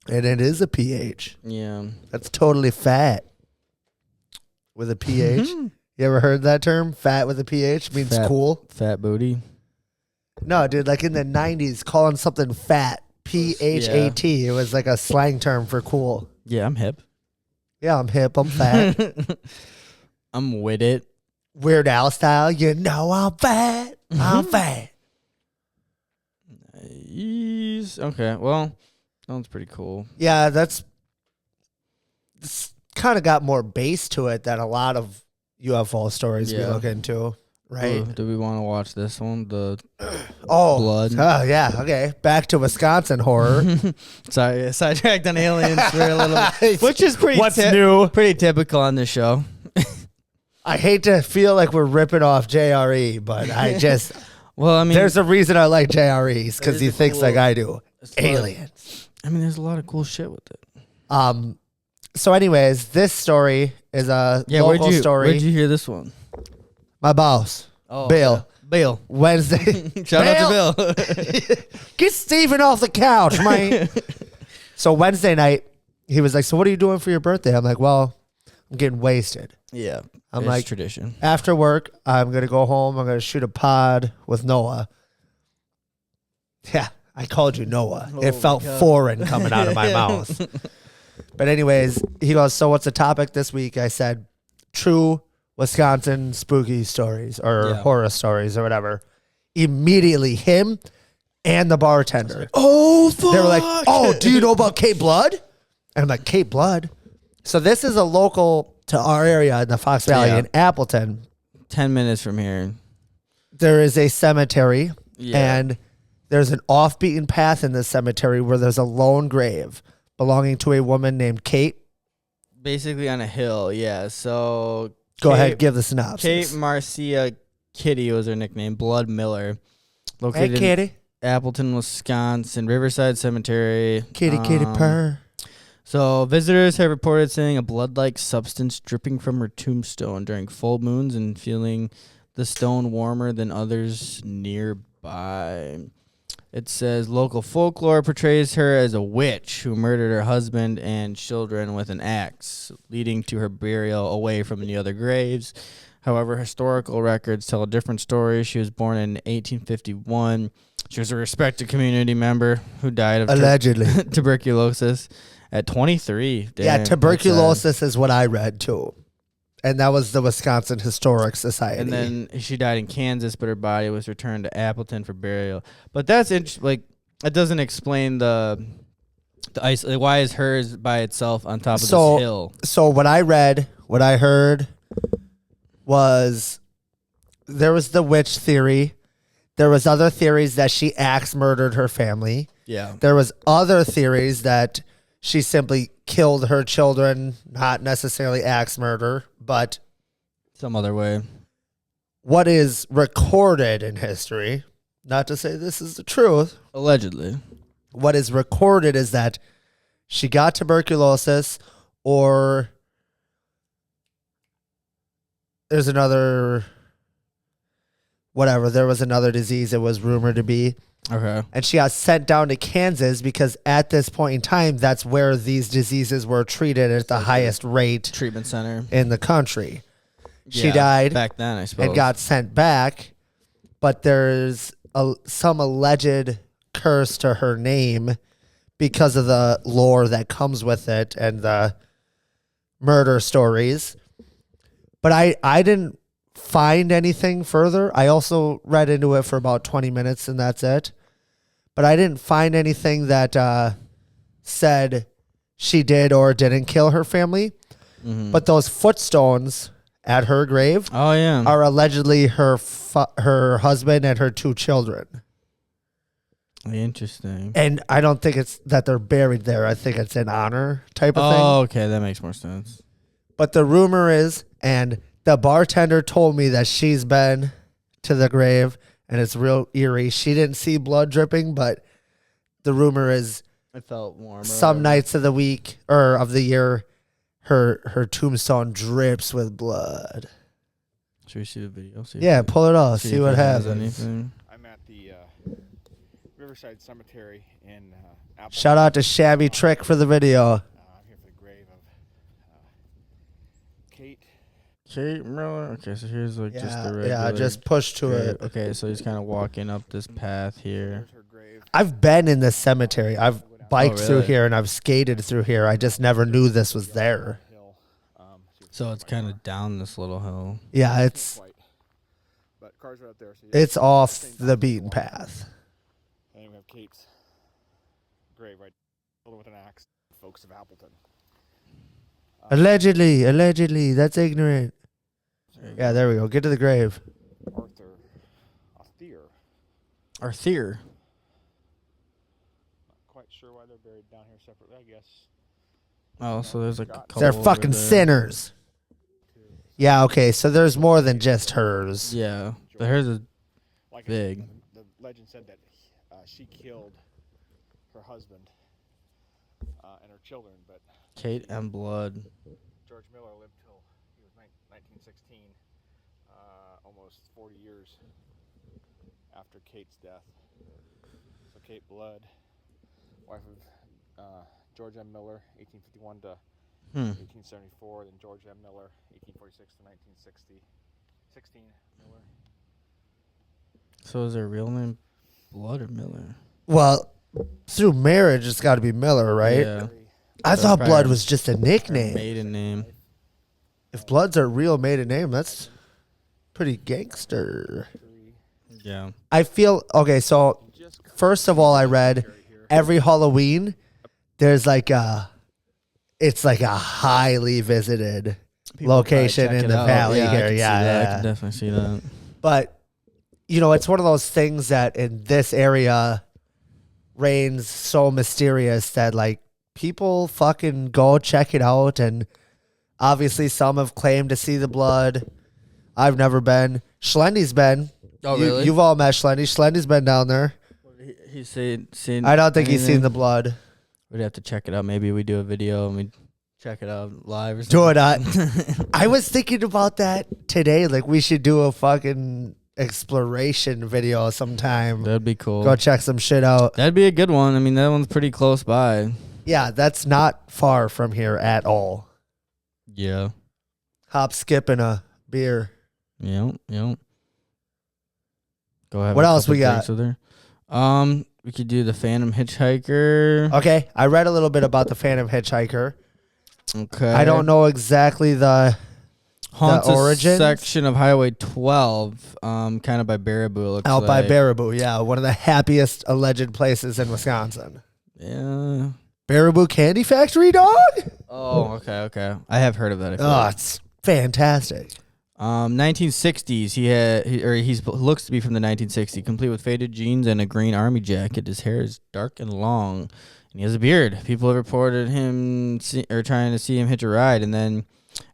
And it is a pH. Yeah. That's totally fat with a pH. You ever heard that term? Fat with a pH means Fat. cool. Fat booty. No, dude, like in the 90s, calling something fat, P-H-A-T, it was like a slang term for cool. Yeah, I'm hip. Yeah, I'm hip, I'm fat. I'm with it. Weird Al style, you know I'm fat, I'm fat. Nice. Okay, well, that one's pretty cool. Yeah, that's kind of got more base to it than a lot of UFO stories we look into, right? Do we want to watch this one? The blood. Oh, yeah, okay. Back to Wisconsin horror. Sorry, sidetracked on aliens for a little, which is pretty new? Pretty typical on this show. I hate to feel like we're ripping off JRE, but I just... Well, I mean... There's a reason I like JREs, because he thinks like I do. Aliens. I mean, there's a lot of cool shit with it. So anyways, this story is a local story. Where'd you hear this one? My boss, Bill. Okay. Bill. Wednesday. Shout out to Bill. Get Steven off the couch, man. So Wednesday night, he was like, so what are you doing for your birthday? I'm like, well, I'm getting wasted. Yeah. I'm it's like, tradition. After work, I'm going to go home. I'm going to shoot a pod with Noah. Yeah, I called you Noah. It felt foreign coming out of my mouth. But anyways, he goes, so what's the topic this week? I said, true Wisconsin spooky stories or horror stories or whatever. Immediately him and the bartender. Like, oh, fuck. They were like, oh, do you know about Cape Blood? And I'm like, Cape Blood? So this is a local to our area in the Fox Valley in Appleton. 10 minutes from here. There is a cemetery and there's an off-beaten path in this cemetery where there's a lone grave belonging to a woman named Kate. Basically on a hill, yeah. So Go ahead, give the synopsis. Kate Marcia Kitty was her nickname. Blood Miller. Located Kitty. in Appleton, Wisconsin. Riverside Cemetery. Kitty, kitty, purr. So visitors have reported seeing a blood-like substance dripping from her tombstone during full moons and feeling the stone warmer than others nearby. It says local folklore portrays her as a witch who murdered her husband and children with an axe, leading to her burial away from the other graves. However, historical records tell a different story. She was born in 1851. She was a respected community member who died of allegedly tuberculosis at 23. Damn, yeah, tuberculosis is what I read too. And that was the Wisconsin Historic Society. And then she died in Kansas, but her body was returned to Appleton for burial. But that's interesting. Like, it doesn't explain the ice. Like, why is hers by itself on top of this hill? So what I read, what I heard was there was the witch theory. There was other theories that she axe murdered her family. Yeah. There was other theories that she simply killed her children, not necessarily axe murder, but some other way. What is recorded in history, not to say this is the truth. Allegedly. What is recorded is that she got tuberculosis, or there's another, whatever, there was another disease it was rumored to be. Okay. And she got sent down to Kansas because at this point in time, that's where these diseases were treated at the highest rate treatment center in the country. She died back then, I suppose, and got sent back. But there's some alleged curse to her name because of the lore that comes with it and the murder stories. But I didn't find anything further. I also read into it for about 20 minutes and that's it. But I didn't find anything that said she did or didn't kill her family. Mm-hmm. But those footstones at her grave Oh yeah. are allegedly her husband and her 2 children. Interesting. And I don't think it's that they're buried there. I think it's an honor type of thing. Oh, okay, that makes more sense. But the rumor is, and the bartender told me that she's been to the grave, and it's real eerie. She didn't see blood dripping, but the rumor is It felt warmer. some nights of the week or of the year, her tombstone drips with blood. Should we see the video? Yeah, pull it off. See if what it has happens. anything. I'm at the Riverside Cemetery in Appleton. Shout out to Shabby Trick for the video. I'm here for the grave of Kate. Kate Miller. Okay, so here's like just the regular. Yeah, just push to grave. it. Okay, so he's kind of walking up this path here. There's her grave. I've been in this cemetery. I've biked through really? here and I've skated through here. I just never knew this was there. Hill. So it's kind of down this little hill. Yeah, it's But cars are out there. So it's off the beaten path. And we have Kate's grave right with an axe. Folks of Appleton. Allegedly, that's ignorant. Yeah, there we go. Get to the grave. Arthur. Not quite sure why they're buried down here separately, I guess. Oh, so there's like a couple. They're over fucking there. sinners. Yeah, okay, so there's more than just hers. Yeah, but hers is Like big. The legend said that she killed her husband and her children, but Kate and Blood. George Miller lived till he was 1916, almost 40 years after Kate's death. So Kate Blood, wife of George M. Miller, 1851 to 1874, then George M. Miller, 1846 to 1960. 16 Miller. So is her real name Blood or Miller? Well, through marriage, it's got to be Miller, right? Yeah. I So thought probably Blood her- was just a Her nickname. maiden name. If Blood's her real maiden name, that's pretty gangster. Yeah. I feel okay. So first of all, I read every Halloween there's like it's like a highly visited People location probably check in it the out. valley I here. can see Yeah, that. I yeah. can definitely see that. But you know, it's one of those things that in this area reigns so mysterious that like people fucking go check it out, and obviously some have claimed to see the blood. I've never been. Schlendy's been. Oh, really? You've all met Schlendy. Schlendy's been down there. He's seen. I don't think he's anything? seen the blood. We'd have to check it out. Maybe we do a video and we check it out live or Do something. it. I was thinking about that today. Like we should do a fucking exploration video sometime. That'd be cool. Go check some shit out. That'd be a good one. I mean, that one's pretty close by. Yeah, that's not far from here at all. Yeah. Hop, skip, and a beer. Yep. Go ahead. What else we got? We could do the Phantom Hitchhiker. Okay, I read a little bit about the Phantom Hitchhiker. Okay. I don't know exactly the Haunts origins? section of Highway 12, kind of by Baraboo. It looks out by like. Baraboo. Yeah, one of the happiest alleged places in Wisconsin. Yeah. Baraboo Candy Factory, dog. Oh, okay. I have heard of that. I feel Oh, like. it's fantastic. 1960s. He looks to be from the 1960s, complete with faded jeans and a green army jacket. His hair is dark and long, and he has a beard. People have reported him trying to see him hitch a ride, and then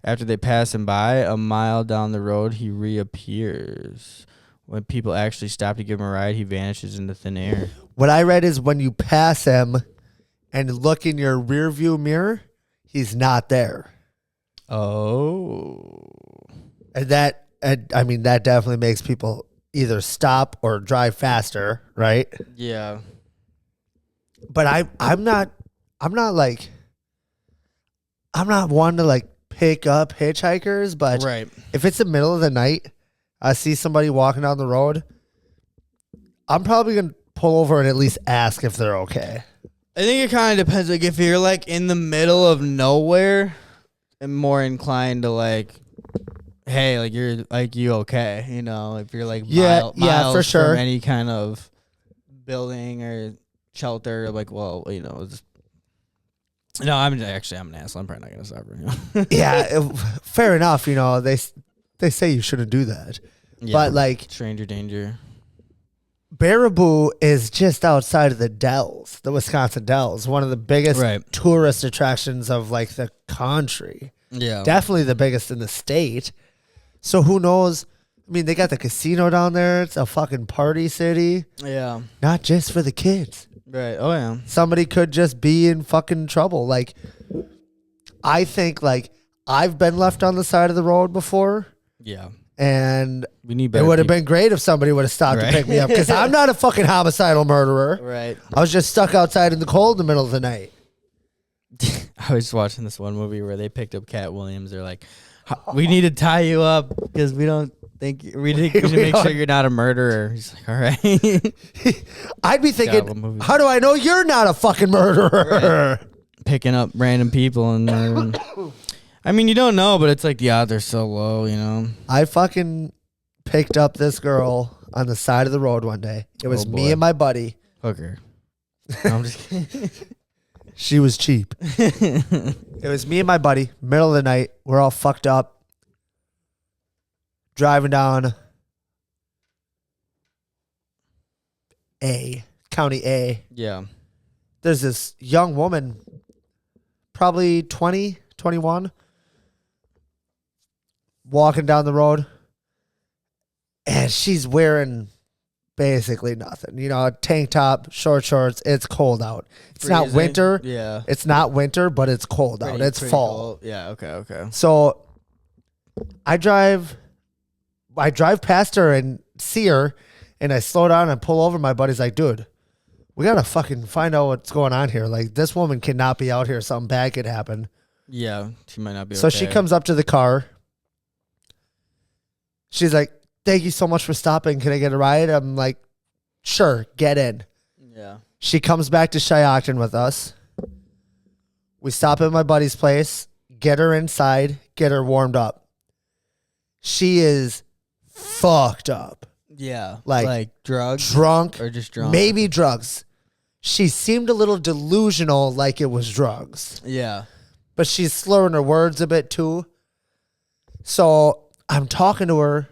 after they pass him by a mile down the road, he reappears. When people actually stop to give him a ride, he vanishes into thin air. What I read is when you pass him and look in your rear view mirror, he's not there. Oh. And that, I mean, that definitely makes people either stop or drive faster, right? Yeah. But I'm not one to like pick up hitchhikers, but Right. if it's the middle of the night, I see somebody walking down the road, I'm probably gonna pull over and at least ask if they're okay. I think it kind of depends. Like, if you're like in the middle of nowhere, I'm more inclined to like, hey, like you okay? You know, if you're like Yeah, miles for sure. from any kind of building or shelter, like, well, you know, No, I'm an asshole. I'm probably not gonna suffer. You know? Yeah, fair enough. You know, they say you shouldn't do that, but like stranger danger. Baraboo is just outside of the Dells, the Wisconsin Dells, one of the biggest tourist attractions of like the country. Yeah, definitely the biggest in the state. So who knows? I mean, they got the casino down there. It's a fucking party city. Yeah, not just for the kids. Right. Oh yeah. Somebody could just be in fucking trouble. Like, I think like I've been left on the side of the road before. Yeah. And we need it would have been great if somebody would have stopped to pick me up, because I'm not a fucking homicidal murderer. Right. I was just stuck outside in the cold in the middle of the night. I was watching this one movie where they picked up Cat Williams. They're like, we need to tie you up because we don't think we need to make sure you're not a murderer. He's like, all right. I'd be thinking, how do I know you're not a fucking murderer? Right. Picking up random people and I mean, you don't know, but it's like the odds are so low, you know. I fucking picked up this girl on the side of the road one day. It was me and my buddy. Hooker. No, I'm just kidding. She was cheap. It was me and my buddy, middle of the night. We're all fucked up. Driving down County A. Yeah. There's this young woman, probably 20, 21, walking down the road, and she's wearing basically nothing. You know, a tank top, short shorts. It's cold out. It's Freezing. not winter. Yeah. It's not winter, but it's cold out. It's fall. Cold. Yeah, okay. So I drive past her and see her, and I slow down and pull over. My buddy's like, dude, we got to fucking find out what's going on here. Like, this woman cannot be out here. Something bad could happen. Yeah, she might not be So okay. she comes up to the car. She's like, thank you so much for stopping. Can I get a ride? I'm like, sure, get in. Yeah. She comes back to Shiocton with us. We stop at my buddy's place, get her inside, get her warmed up. She is fucked up. Yeah. Like drugs? Drunk. Or just drunk? Maybe drugs. She seemed a little delusional, like it was drugs. Yeah. But she's slurring her words a bit too. So I'm talking to her,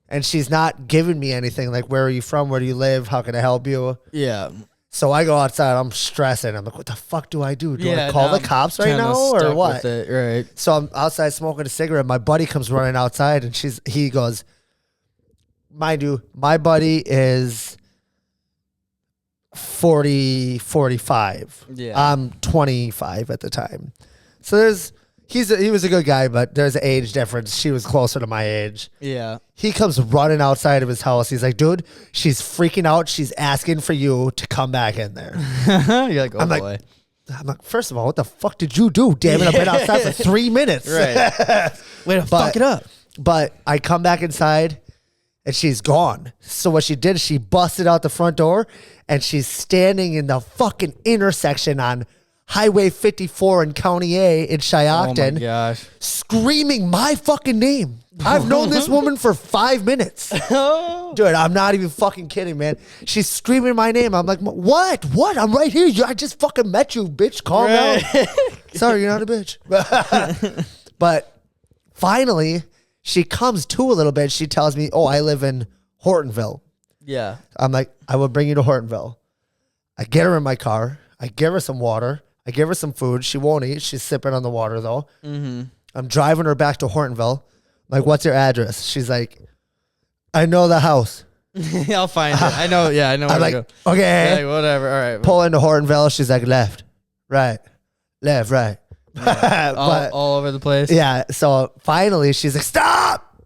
and she's not giving me anything. Like, where are you from? Where do you live? How can I help you? Yeah. So I go outside. I'm stressing. I'm like, what the fuck do I do? Do I call the cops right now or what? Right. So I'm outside smoking a cigarette. My buddy comes running outside, and he goes, mind you, my buddy is 40, 45. Yeah. I'm 25 at the time. So he was a good guy, but there's an age difference. She was closer to my age. Yeah. He comes running outside of his house. He's like, dude, she's freaking out. She's asking for you to come back in there. You're like, I'm like, first of all, what the fuck did you do? Damn it, I've been outside for 3 minutes. Right. Way to fuck it up. But I come back inside, and she's gone. So what she did is she busted out the front door, and she's standing in the fucking intersection on Highway 54 in County A in Shiocton. Oh my gosh. Screaming my fucking name. I've known this woman for 5 minutes. Dude, I'm not even fucking kidding, man. She's screaming my name. I'm like, what? What? I'm right here. I just fucking met you, bitch. Calm down. Sorry, you're not a bitch. But finally, she comes to a little bit. She tells me, oh, I live in Hortonville. Yeah. I'm like, I will bring you to Hortonville. I get her in my car. I give her some water. I give her some food. She won't eat. She's sipping on the water, though. Mm-hmm. I'm driving her back to Hortonville. I'm like, what's your address? She's like, I know the house. I'll find it. I know. Yeah, I know where I'm to like, go. okay. Like, whatever. All right. Pull into Hortonville. She's like, left, right, left, right. Yeah. all over the place. Yeah. So finally, she's like, stop.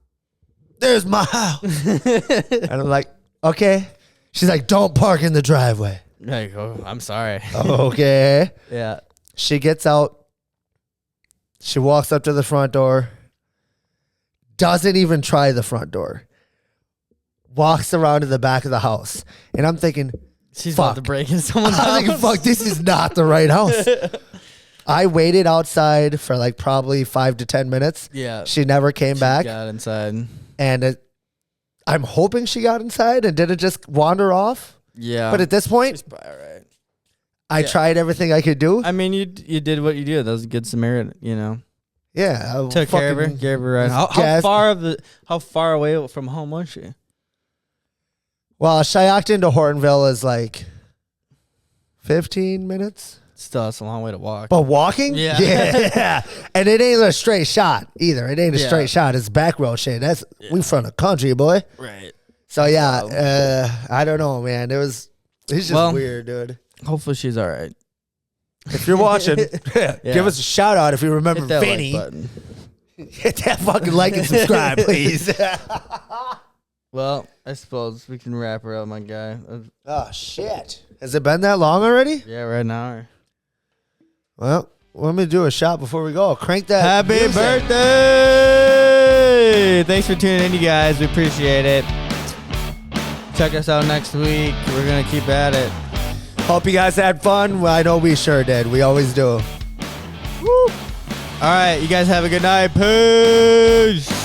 There's my house. And I'm like, okay. She's like, don't park in the driveway. Like, oh, I'm sorry. Okay. Yeah. She gets out. She walks up to the front door. Doesn't even try the front door. Walks around to the back of the house. And I'm thinking, she's fuck. about to break in someone's house. I'm thinking, fuck, this is not the right house. I waited outside for like probably 5 to 10 minutes. Yeah. She never came back. Got inside. And I'm hoping she got inside and didn't just wander off. Yeah. But at this point, she's probably all right. I tried everything I could do. I mean, you did what you did. That was a good Samaritan, you know. Yeah, Took care of her, gave her a ride. How far away from home was she? Well, Shiocton to Hortonville is like 15 minutes. Still, that's a long way to walk. But walking? Yeah. And it ain't a straight shot either. It ain't a straight shot. It's back road shit. We from the country, boy. Right. So I don't know, man. It's just weird, dude. Hopefully she's all right. If you're watching, give us a shout out if you remember Vinny. Like button. Hit that fucking like and subscribe, please. Well, I suppose we can wrap her up, my guy. Oh, shit. Has it been that long already? Yeah, right now. Well, let me do a shot before we go. Crank that. Happy birthday! Thanks for tuning in, you guys. We appreciate it. Check us out next week. We're going to keep at it. Hope you guys had fun. Well, I know we sure did. We always do. Woo! All right, you guys have a good night. Peace!